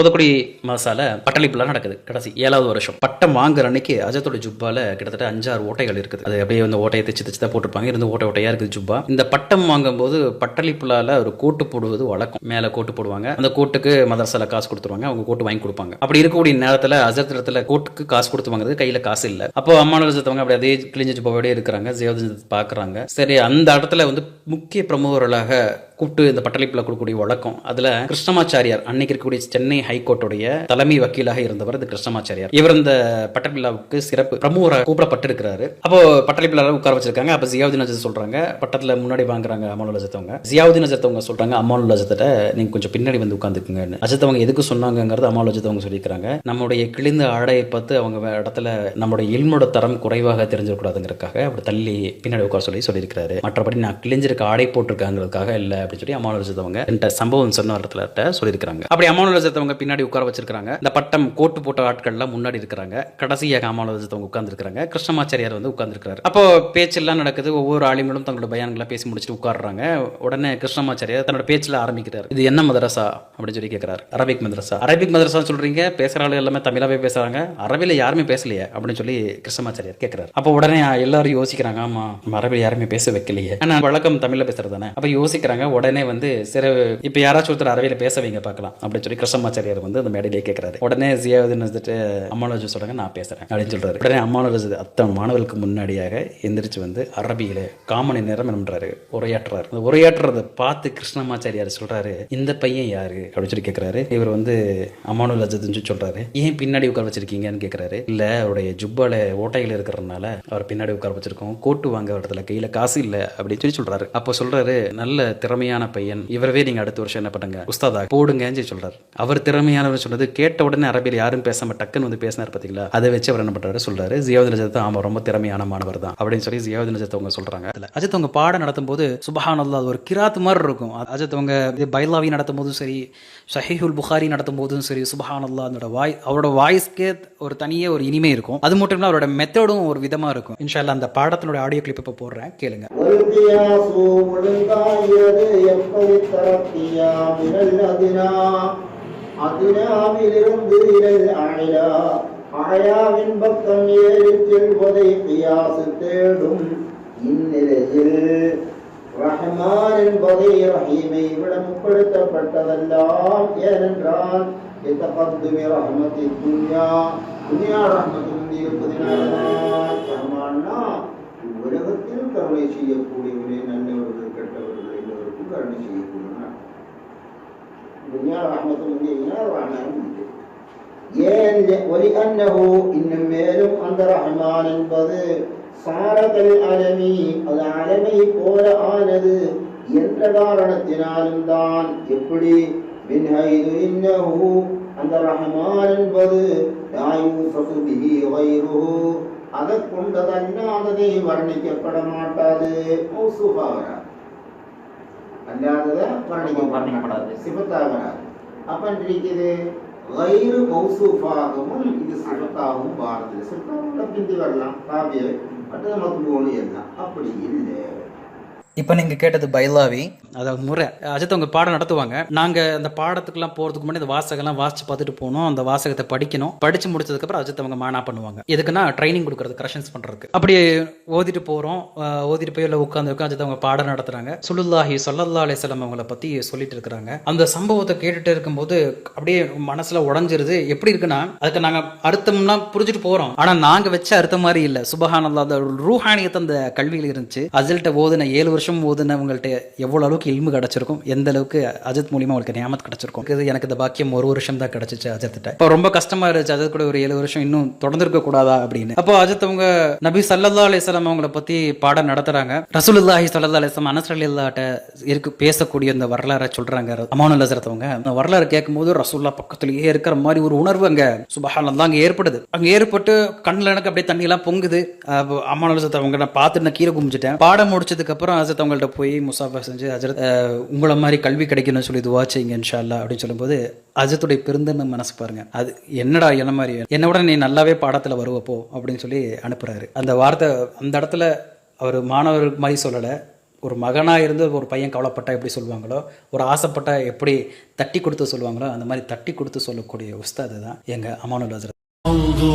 புதுக்குடி மசால பட்டளிப்புல நடக்குது. கடைசி 7வது வருஷம் பட்டம் வாங்குற அன்னைக்கு அஜத்தோட ஜுப்பால கிட்டத்தட்ட 5-6 ஓட்டைகள் இருக்குது. அது அப்படியே வந்து ஓட்டையை தைச்சு தான் போட்டிருப்பாங்க. இருந்து ஓட்டையா இருக்குது ஜுப்பா. இந்த பட்டம் வாங்கும் போது பட்டளிப்புலால ஒரு கோட்டு போடுவது வழக்கம். மேல கோட்டு போடுவாங்க. அந்த கோட்டுக்கு மதரசால காசு கொடுத்துருவாங்க. அவங்க கோட்டு வாங்கி கொடுப்பாங்க. அப்படி இருக்கக்கூடிய நேரத்துல அஜத் இடத்துல கோட்டுக்கு காசு கொடுத்து வாங்குறது, கையில காசு இல்ல. அப்போ அம்மானோட அஜத்தவங்க அப்படி அதே கிழிஞ்ச ஜுப்பாவோடய இருக்கிறாங்க. ஜியாவுதீன் பாக்குறாங்க. சரி, அந்த இடத்துல வந்து முக்கிய பிரமுகர்களாக கூப்பிட்டு இந்த பட்டளிப்புல கொடுக்கக்கூடிய வழக்கம். அதுல கிருஷ்ணமாச்சாரியார், அன்னைக்கு இருக்கக்கூடிய சென்னை ஹைகோர்ட்டுடைய தலைமை வக்கீலாக இருந்தவர் இந்த கிருஷ்ணமாச்சாரியார். இவர் இந்த பட்டளிப்புலாவுக்கு சிறப்பு பிரமுகராக கூப்பிடப்பட்டிருக்கிறாரு. அப்போ பட்டளிப்புலால உட்கார வச்சிருக்காங்க. அப்ப ஜியாவுதீன் அஜத் சொல்றாங்க, பட்டத்துல முன்னாடி வாங்குறாங்க அமானுல் அஜத்தவங்க. ஜியாவுதீன் அஜத்தவங்க சொல்றாங்க, அமானுல் அஜத்திட்ட நீங்க கொஞ்சம் பின்னாடி வந்து உட்காந்துக்குங்கன்னு. அஜத்தவங்க எதுக்கு சொன்னாங்கிறது அமானுல் அஜத்தவங்க சொல்லிக்கிறாங்க. நம்முடைய கிழிந்த ஆடையை பார்த்து அவங்க இடத்துல நம்முடைய இல்மோட தரம் குறைவாக தெரிஞ்சிடக்கூடாதுங்கிறதுக்காக அப்படி தள்ளி பின்னாடி உட்கார சொல்லியிருக்கிறாரு. மற்றபடி நான் கிழிஞ்சிருக்க ஆடை போட்டிருக்காங்கிறதுக்காக இல்ல அப்படின்னு சொல்லி அமானுல் அஜத்தவங்க சம்பவம் சொன்ன இடத்துல சொல்லியிருக்காங்க. அப்படி அமானுல் அஜத்தவங்க பின்னாடி உட்கார வச்சிருக்காங்க. இந்த பட்டம் கோட்டு போட்ட ஆட்கள்லாம் முன்னாடி இருக்கிறாங்க. கடைசியாக அமானுல் அஜத்தவங்க உட்கார்ந்து இருக்காங்க. கிருஷ்ணமாச்சாரியார் வந்து உட்கார்ந்து இருக்காரு. அப்போ பேச்செல்லாம் நடக்குது. ஒவ்வொரு ஆளுங்களும் தங்களோட பயான்களை பேசி முடிச்சுட்டு உட்கார்றாங்க. உடனே கிருஷ்ணமாச்சாரியார் தன்னோட பேச்சில் ஆரம்பிக்கிறார். இது என்ன மதரசா அப்படின்னு சொல்லி கேட்கிறார். அரபிக் மதரசா. அரபிக் மதரசா சொல்றீங்க, பேசுற ஆளு எல்லாமே தமிழாவே பேசுறாங்க, அரபில யாருமே பேசலையே அப்படின்னு சொல்லி கிருஷ்ணமாச்சாரியார் கேட்கிறார். அப்போ உடனே எல்லாரும் யோசிக்கிறாங்க, ஆமா அரபில யாருமே பேச வைக்கலையே, ஆனா வழக்கம் தமிழ்ல பேசுறது தானே. அப்ப யோசிக்கிறாங்க. உடனே வந்து சரி, இப்ப யாராச்சும் ஒருத்தர் அரபில பேச வைங்க பார்க்கலாம் அப்படின்னு சொல்லி கிருஷ்ணமாச்சாரியார் வந்து அந்த மேடையிலே கேட்கிறாரு. உடனே ஜியாவுதீன் வந்துட்டு அமானுல் அஜத் சொல்றாங்க, நான் பேசுறேன் அப்படின்னு சொல்றாரு. உடனே அமானுல் அஜத் அத்தனை மாணவர்களுக்கு முன்னாடியாக எந்திரிச்சு வந்து அரபியில 1/4 மணி நேரம் என்னன்றாரு, உரையாற்றுறாரு. அந்த உரையாற்றுறதை பார்த்து கிருஷ்ணமாச்சாரியார் சொல்றாரு, இந்த பையன் யாரு அப்படின்னு சொல்லி கேட்கிறாரு. இவர் வந்து அமானுல் அஜத் சொல்றாரு, ஏன் பின்னாடி உட்கார வச்சிருக்கீங்கன்னு கேட்கிறாரு. இல்ல, அவருடைய ஜுப்பால ஓட்டைகள் இருக்கிறதுனால அவர் பின்னாடி உட்கார வச்சிருக்கோம், கோட்டு வாங்க இடத்துல கையில காசு இல்ல அப்படின்னு சொல்லி சொல்றாரு. அப்போ சொல்றாரு, நல்ல திறமையான பையன், இவரவே நீங்க அடுத்த வருஷம் என்ன பண்ணுங்க உஸ்தாதா போடுங்கன்னு சொல்றாரு. அவர் திறமையானவர் சொன்னது கேட்ட உடனே அரபியில் யாரும் பேசாம டக்குன்னு வந்து பேசினார் பாத்தீங்களா, அதை வச்சு அவர் என்ன பண்றாரு சொல்றாரு, ஜியாவுதீன் அஜத் ஆமா ரொம்ப திறமையான மாணவர் தான் அப்படின்னு சொல்லி ஜியாவுதீன் அஜத் அவங்க சொல்றாங்க. அஜத் அவங்க பாடம் நடத்தும் போது சுப்ஹானல்லாஹ் ஒரு கிராத் மாதிரி இருக்கும். அஜத் அவங்க பைலாவி நடத்தும் போதும் சரி, ஸஹீஹுல் புகாரி நடத்தும் போதும் சரி, சுப்ஹானல்லாஹ் அவரோட வாய்ஸ்க்கே ஒரு தனியே ஒரு இனிமை இருக்கும். அது மட்டும் இல்ல அவரோட மெத்தடும் ஒரு விதமா இருக்கும். இன்ஷா அல்லாஹ் அந்த பாடத்தினோட ஆடியோ கிளிப் இப்ப போடுறேன், கேளுங்க. அதினாவிலிருந்து ஆயாவின் பக்கம் ஏறி செல்வதை கியாசு தேடும் இந்நிலையில் ரஹ்மான் என்பதை ரஹீமை விட முற்படுத்தப்பட்டதெல்லாம். ஏனென்றால் எத்தகத்துமி ரஹ்மத்தி துன்யா ரஹ்மத்து முந்தி இருப்பதினால்தான். ரஹ்மான்னா உலகத்தில் கருணை செய்யக்கூடியவனே, நல்லவர்கள் கெட்டவர்கள் எல்லோருக்கும் கருணை செய்யக்கூடியவன். துன்யா ரஹ்மத்து முந்தினா ரஹ்மான் முந்தி. ஏன் ஒலிஅன்னஹு இன்னும் மேலும் அந்த ரஹ்மான் என்பது சாரகல் அலமி, அது அலமை போல ஆனது என்ற காரணத்தினாலும் தான். எப்படி பின்ஹைது இன்னஹு அந்த ரஹ்மான் என்பது லா யூஸஃபு பிஹி கைருஹு, அதை கொண்டதல்லாததை வர்ணிக்கப்பட மாட்டாது. மௌசூஃபா வராது, அல்லாததை வர்ணிக்கப்படாது, சிபத்தாக வராது. அப்ப இருக்குது கைரு மௌசூஃபாகவும் இது சிபத்தாகவும் வாரது. சிபத்தாகவும் பிந்தி வரலாம், காவிய மற்றது மக்பூல் எல்லாம் அப்படி இல்லை. இப்போ நீங்கள் கேட்டது பைலாவி, அதாவது முறை. அஜத் அவங்க பாடம் நடத்துவாங்க. நாங்கள் அந்த பாடத்துக்குலாம் போகிறதுக்கு முன்னாடி இந்த வாசகம்லாம் வாசிச்சு பார்த்துட்டு போகணும். அந்த வாசகத்தை படிக்கணும். படித்து முடிச்சதுக்கப்புறம் அஜத் அவங்க மானா பண்ணுவாங்க. எதுக்குன்னா ட்ரைனிங் கொடுக்குறது, கரெக்ஷன்ஸ் பண்ணுறதுக்கு. அப்படி ஓதிட்டு போகிறோம். ஓதிட்டு போய் எல்லாம் உட்காந்துருக்கோம். அஜத் அவங்க பாடம் நடத்துகிறாங்க. ரசூலுல்லாஹி ஸல்லல்லாஹு அலைஹி வஸல்லம் அவங்கள பற்றி சொல்லிட்டு இருக்கிறாங்க. அந்த சம்பவத்தை கேட்டுட்டு இருக்கும்போது அப்படியே மனசில் உடஞ்சிருது. எப்படி இருக்குன்னா, அதுக்கு நாங்கள் அர்த்தம்லாம் புரிஞ்சுட்டு போகிறோம். ஆனால் நாங்கள் வச்ச அர்த்தம் மாதிரி இல்லை. சுபஹானல்லாஹ், அந்த ரூஹானியத்தை அந்த கல்வியில் இருந்துச்சு. அஜல்கிட்ட ஓதுன 7 வருஷம் ஓதுனவங்கள்ட்ட எவ்வளவு அளவுக்கு இல்மு கிடைச்சிருக்கும், எந்த அளவுக்கு அஜத் மூலியமா அவங்களுக்கு நியாமத் கிடைச்சிருக்கும். எனக்கு இந்த பாக்கியம் 1 வருஷம் தான் கிடைச்சிச்சு அஜத்திட்ட. இப்போ ரொம்ப கஷ்டமா இருந்துச்சு, அஜத் கூட ஒரு 7 வருஷம் இன்னும் தொடர்ந்து இருக்க கூடாதா அப்படின்னு. அப்போ அஜத் அவங்க நபி ஸல்லல்லாஹு அலைஹி வஸல்லம் அவங்கள பத்தி பாடம் நடத்துறாங்க. ரசூலுல்லாஹி ஸல்லல்லாஹு அலைஹி வஸல்லம் அனஸ் ரலியல்லாஹு இருக்கு பேசக்கூடிய அந்த வரலாறை சொல்றாங்க. அமானுல் அஜத் அவங்க அந்த வரலாறு கேட்கும்போது ரசூலுல்லாஹ் பக்கத்திலேயே இருக்கிற மாதிரி ஒரு உணர்வு அங்க சுப்ஹானல்லாஹ் அங்க ஏற்படுது. அங்க ஏற்பட்டு கண்ணில் எனக்கு அப்படியே தண்ணி எல்லாம் பொங்குது. அமானுல் அஜத் அவங்க நான் பார்த்துட்டு நான் கீழே கும்பிச்சிட்டேன். பாடம் முடிச்சதுக்கு அப்புறம் ஹஜரத் அவங்கள்ட்ட போய் முசாஃபா செஞ்சு ஹஜரத் உங்களை மாதிரி கல்வி கிடைக்கணும்னு சொல்லி துவா செய்யுங்க இன்ஷா அல்லாஹ் அப்படின்னு சொல்லும்போது ஹஜரத்துடைய பெருந்தன்மை மனசு பாருங்க, அது என்னடா என்ன மாதிரி என்னை விட நீ நல்லாவே பாடத்தில் வருவப்போ அப்படின்னு சொல்லி அனுப்புகிறாரு. அந்த வார்த்தை அந்த இடத்துல அவர் மாணவர் மாதிரி சொல்லலை, ஒரு மகனாக இருந்து ஒரு பையன் கவலைப்பட்டா எப்படி சொல்லுவாங்களோ, ஒரு ஆசைப்பட்டா எப்படி தட்டி கொடுத்து சொல்லுவாங்களோ, அந்த மாதிரி தட்டி கொடுத்து சொல்லக்கூடிய உஸ்தாது தான் எங்கள் அமானுல் ஹஜரத். Doldu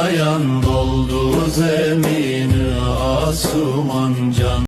ayan doldu zemini asuman can